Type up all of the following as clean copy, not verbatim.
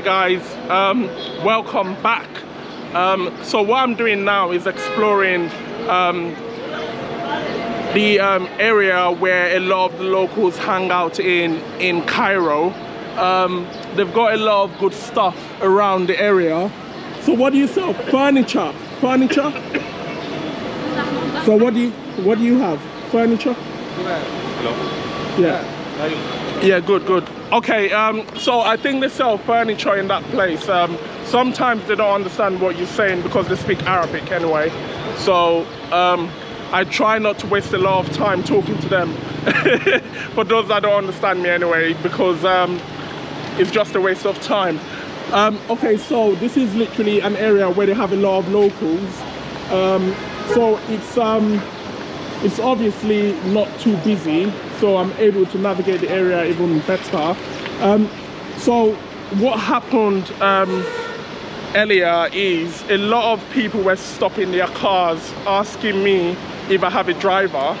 guys, welcome back. So what I'm doing now is exploring the area where a lot of the locals hang out in Cairo. They've got a lot of good stuff around the area. So what do you sell? Furniture. So what do you have? Furniture? Hello. Yeah. Yeah, good. Okay, so I think they sell furniture in that place. Sometimes they don't understand what you're saying because they speak Arabic anyway. So I try not to waste a lot of time talking to them for those that don't understand me anyway, because it's just a waste of time. Okay, so this is literally an area where they have a lot of locals. So it's obviously not too busy, so I'm able to navigate the area even better. So what happened earlier is a lot of people were stopping their cars asking me if I have a driver,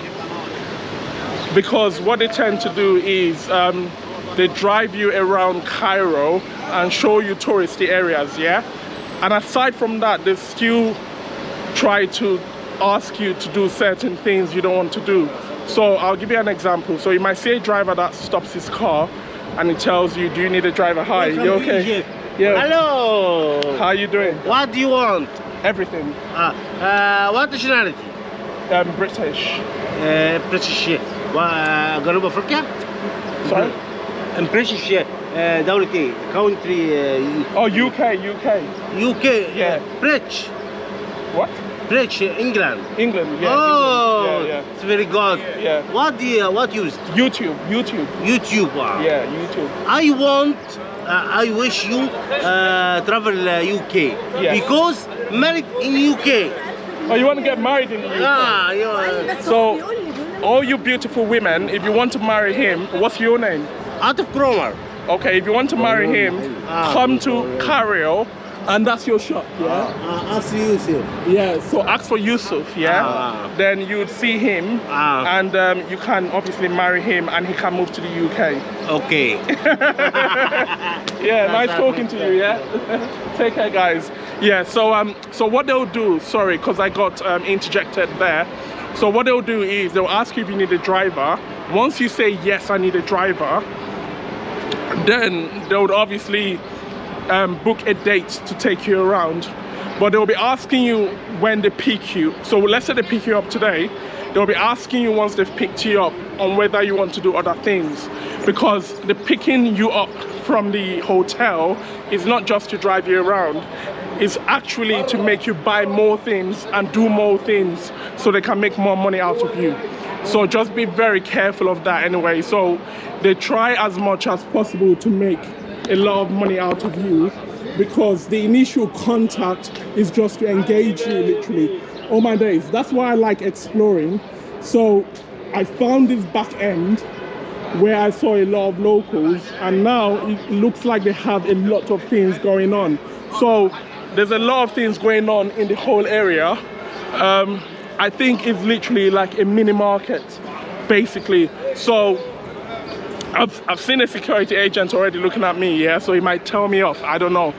because what they tend to do is they drive you around Cairo and show you touristy areas, yeah? And aside from that, they still try to ask you to do certain things you don't want to do. So I'll give you an example. So you might see a driver that stops his car and he tells you, do you need a driver? Hi, you okay? Egypt. Yeah. Hello. How you doing? What do you want? Everything. What nationality? British. British. جنوب أفريقيا. Sorry? British. دولة إيه? Country. Oh, UK. UK. Yeah. British. What? British. England. England, yeah. Oh, England. Yeah. it's very good. Yeah. What used? YouTube. YouTube. Yeah, YouTube. I wish you travel UK. Yes. Because married in UK. Oh, you want to get married in the UK? So, all you beautiful women, if you want to marry him, what's your name? Out of Cromer. Okay, if you want to marry him, come to Cairo, and that's your shop, yeah? Ask Yusuf. Yeah, so ask for Yusuf, yeah? Then you would see him, and you can obviously marry him, and he can move to the UK. Okay. Yeah, nice talking to you, yeah? Take care, guys. Yeah, so what they'll do, sorry, because I got interjected there. So what they'll do is they'll ask you if you need a driver. Once you say, yes, I need a driver, then they would obviously book a date to take you around. But they'll be asking you when they pick you. So let's say they pick you up today. They'll be asking you once they've picked you up on whether you want to do other things. Because the picking you up from the hotel is not just to drive you around. It's actually to make you buy more things and do more things so they can make more money out of you. So just be very careful of that anyway. So they try as much as possible to make a lot of money out of you, because the initial contact is just to engage you literally. Oh my days, that's why I like exploring. So I found this back end where I saw a lot of locals, and now it looks like they have a lot of things going on. So there's a lot of things going on in the whole area. I think it's literally like a mini market, basically. So I've seen a security agent already looking at me, yeah, so he might tell me off, I don't know.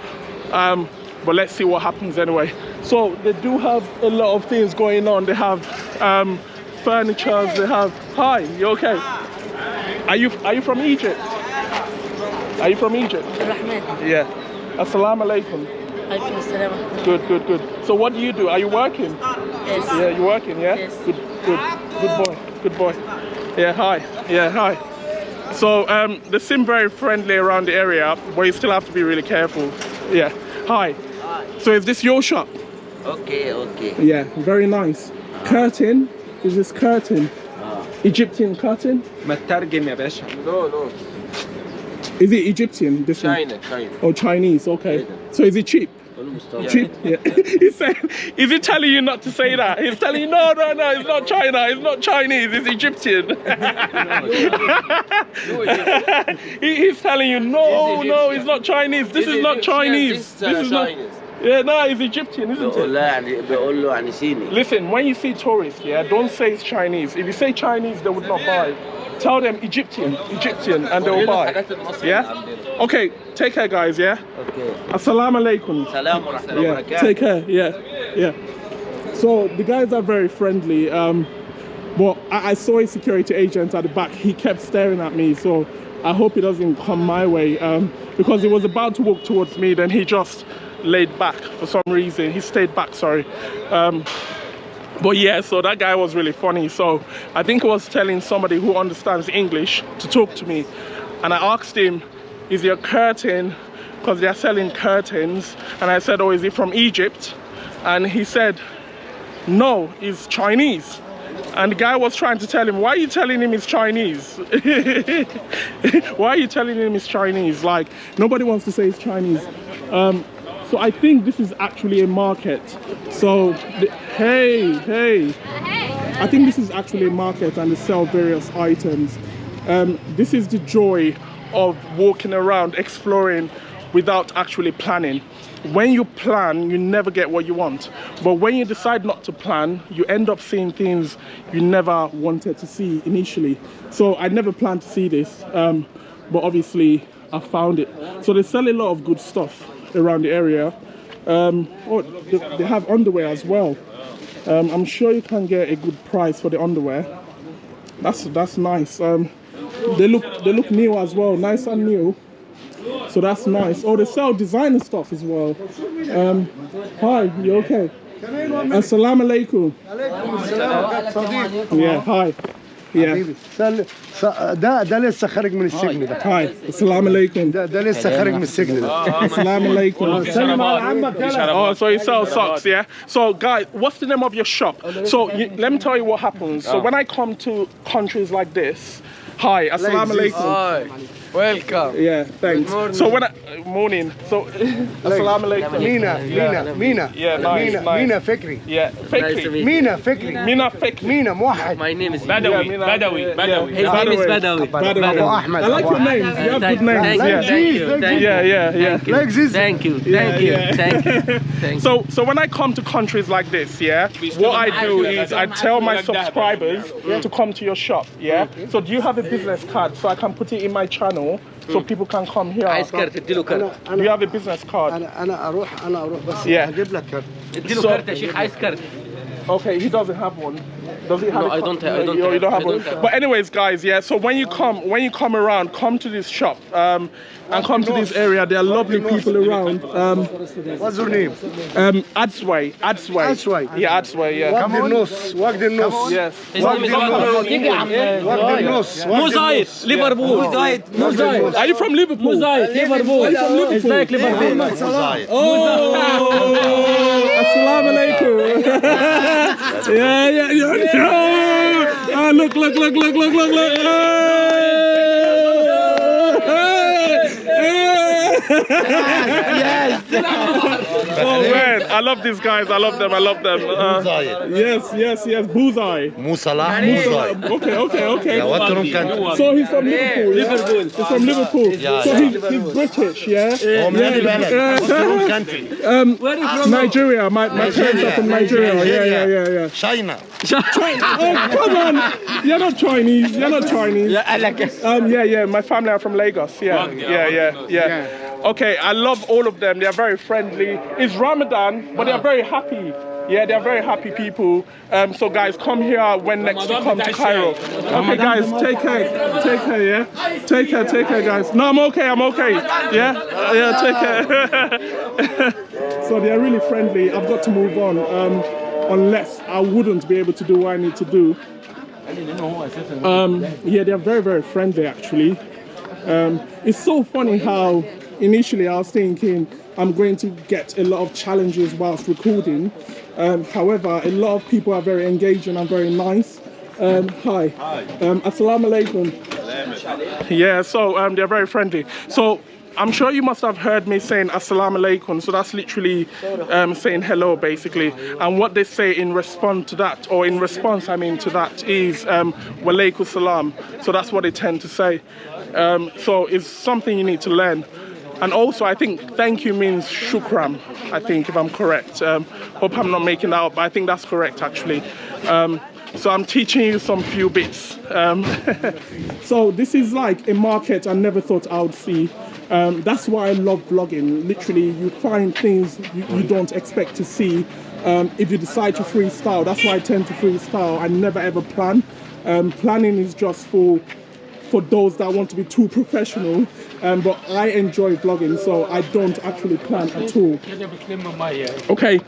But let's see what happens anyway. So they do have a lot of things going on. They have furniture, they have... Hi, you okay? Are you from Egypt? Are you from Egypt? Rahman. Yeah. Assalamu alaikum. Good. So what do you do? Are you working? Yes. Yeah, you're working, yeah? Yes. Good boy. Yeah, hi. So they seem very friendly around the area, but you still have to be really careful. Yeah. Hi. So is this your shop? Okay. Yeah, very nice. Curtain? Is this curtain? Egyptian curtain? مترجم يا باشا. No. Is it Egyptian? This one? China. Oh, Chinese, okay. So is it cheap? Cheap? Yeah. He's saying, is he telling you not to say that? He's telling you, no, it's not China, it's not Chinese, it's Egyptian. He's telling you, no, it's not Chinese, this is not Chinese. This is not. Yeah, no, it's Egyptian, isn't it? Listen, when you see tourists, yeah, don't say it's Chinese. If you say Chinese, they would not buy. Tell them Egyptian, and they'll buy. Yeah? Okay, take care, guys, yeah? Okay. Assalamu alaikum. Salam wa rahmatullahi wa Yeah, barakatuh. take care, yeah. So the guys are very friendly. But I saw a security agent at the back. He kept staring at me, so I hope he doesn't come my way. Because he was about to walk towards me, then he just laid back for some reason. He stayed back, sorry. But yeah, so that guy was really funny. So I think he was telling somebody who understands English to talk to me. And I asked him, is he a curtain? Because they're selling curtains. And I said, oh, is he from Egypt? And he said, no, he's Chinese. And the guy was trying to tell him, why are you telling him he's Chinese? Why are you telling him he's Chinese? Like, nobody wants to say he's Chinese. So I think this is actually a market. So, hey. I think this is actually a market and they sell various items. This is the joy of walking around, exploring without actually planning. When you plan, you never get what you want. But when you decide not to plan, you end up seeing things you never wanted to see initially. So I never planned to see this, but obviously I found it. So they sell a lot of good stuff around the area. Oh, they have underwear as well. I'm sure you can get a good price for the underwear. That's nice. They look new as well, nice and new. So that's nice. Oh, they sell designer stuff as well. Hi, you okay? Assalamu alaikum. Yeah, hi. Yeah. ده لسه خارج من السجن ده. Hi. Assalamu alaikum. ده لسه خارج من السجن ده. Assalamu alaikum. سلم على عمك يلا. Oh, so you sell socks, yeah? So guys, what's the name of your shop? So let me tell you what happens. So when I come to countries like this, hi, assalamu alaikum. Hi, welcome. Yeah, thanks. So when morning. So assalamu alaikum. مينا. Yeah, nice. مينا فكري. Yeah, Fikri. مينا فكري. Mina Fikri. مينا موحد. My name is Badawi. His name is Badawi. أبو أحمد. I like your names. You have good names. Yeah. Like this. Thank you. So when I come to countries like this, yeah, what I do is I tell my subscribers to come to your shop, yeah. So do you have a business card so I can put it in my channel so people can come here? عايز كارت اديله كارت Do you have a business card? أنا أروح بس Yeah. هجيب لك كارت. اديله كارت يا شيخ عايز كارت. Okay, he doesn't have one. Does he have? No, a I card? don't You don't have I one. don't have. But anyways, guys, yeah. So when you come around, come to this shop and come to this area. There are lovely people around. What's your name? Adsway. Adsway. Yeah, Adsway. Yeah. وجد النص. Yes. His name is وجد النص. مو زايد ليفربول. مو زايد. Are you from Liverpool? مو زايد ليفربول. ازيك ليفربول. Oh, assalamu alaikum. Yeah. Oh, look. Yes. Oh man, I love these guys. I love them. Yes. Bullseye. مو صلاح مو زايد. Okay. وترون كان So he's from Liverpool. He's from Liverpool. So he's British, yeah. هو من أي بلد؟ وترون كانتري. Nigeria. My parents are from Nigeria. Yeah. China. Oh, come on. You're not Chinese. Yeah. My family are from Lagos. Yeah. Okay, I love all of them. They are very friendly. It's Ramadan, but they are very happy. Yeah, they are very happy people. So guys, come here when next you come to Cairo. Okay, guys, take care, yeah? Take care, guys. No, I'm okay. Yeah, take care. So they are really friendly. I've got to move on, unless I wouldn't be able to do what I need to do. Yeah, they are very, very friendly, actually. It's so funny how initially I was thinking I'm going to get a lot of challenges whilst recording. However, a lot of people are very engaging and very nice. Hi. Assalamu alaikum. Yeah, so they're very friendly. So I'm sure you must have heard me saying assalamu alaikum. So that's literally saying hello, basically. And what they say in response to that, to that is wa alaikum salam. So that's what they tend to say. So it's something you need to learn. And also, I think thank you means shukran, I think, if I'm correct. Hope I'm not making that up, but I think that's correct, actually. So I'm teaching you some few bits. So this is like a market I never thought I would see. That's why I love vlogging. Literally, you find things you don't expect to see if you decide to freestyle. That's why I tend to freestyle. I never ever plan. Planning is just for those that want to be too professional, but I enjoy vlogging, so I don't actually plan at all. Okay,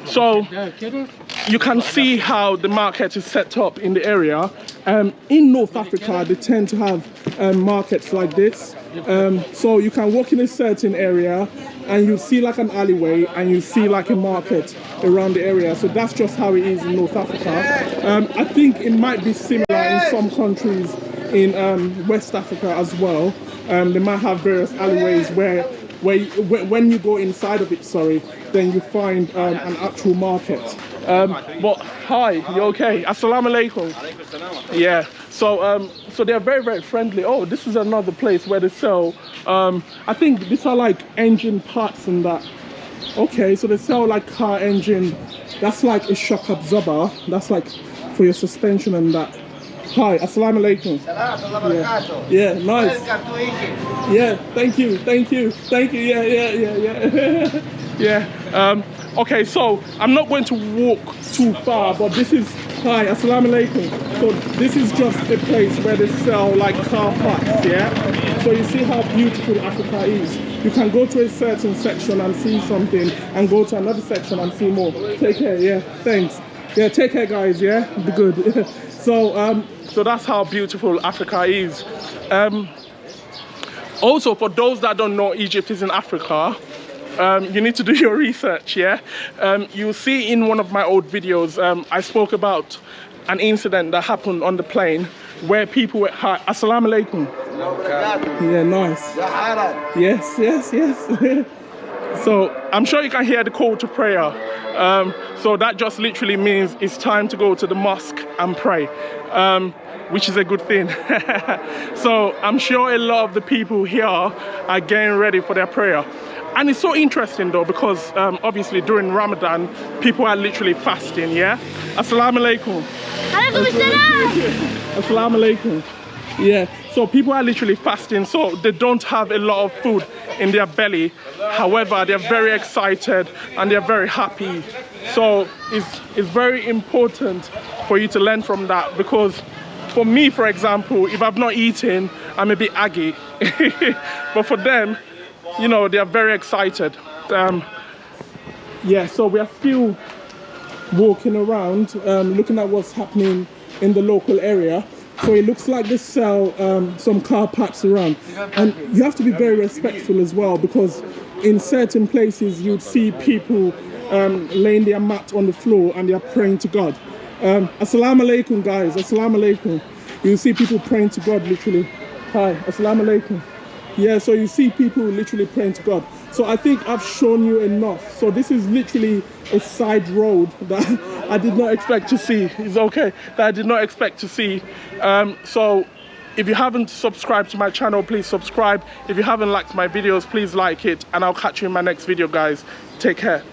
so you can see how the market is set up in the area. In North Africa, they tend to have markets like this. So you can walk in a certain area and you see like an alleyway and you see like a market around the area. So that's just how it is in North Africa. I think it might be similar in some countries in West Africa as well. They might have various alleyways where when you go inside of it, then you find an actual market. But hi, you okay? Assalamu alaikum. Yeah. So they're very, very friendly. Oh, this is another place where they sell. I think these are like engine parts and that. Okay, so they sell like car engine. That's like a shock absorber. That's like for your suspension and that. Hi, assalamu alaikum. Yeah, nice. Yeah, thank you. Yeah. Okay, so I'm not going to walk too far, but this is, hi, assalamu alaikum. So this is just a place where they sell like car parts, yeah? So you see how beautiful Africa is. You can go to a certain section and see something and go to another section and see more. Take care, yeah, thanks. Yeah, take care guys, yeah, be good. So that's how beautiful Africa is. Also, for those that don't know, Egypt is in Africa. You need to do your research, yeah? You'll see in one of my old videos, I spoke about an incident that happened on the plane where people were, hi, assalamu alaikum. Yeah, nice. Yes. So I'm sure you can hear the call to prayer. So that just literally means it's time to go to the mosque and pray, which is a good thing. So I'm sure a lot of the people here are getting ready for their prayer. And it's so interesting though, because obviously during Ramadan, people are literally fasting, yeah? Assalamu alaikum. Assalamu alaikum. Yeah, so people are literally fasting, so they don't have a lot of food in their belly. However, they're very excited and they're very happy. So it's very important for you to learn from that, because for me, for example, if I've not eaten, I'm a bit aggy. But for them, you know, they are very excited. Yeah, so we are still walking around, looking at what's happening in the local area. So it looks like they sell some car parts around, and you have to be very respectful as well, because in certain places you'd see people laying their mat on the floor and they're praying to God. Assalamu alaikum guys, assalamu alaikum. You see people praying to God literally. Hi, assalamu alaikum. Yeah, so you see people literally praying to God. So I think I've shown you enough. So this is literally a side road that I did not expect to see. It's okay, that I did not expect to see. So if you haven't subscribed to my channel, please subscribe. If you haven't liked my videos, please like it, and I'll catch you in my next video, guys. Take care.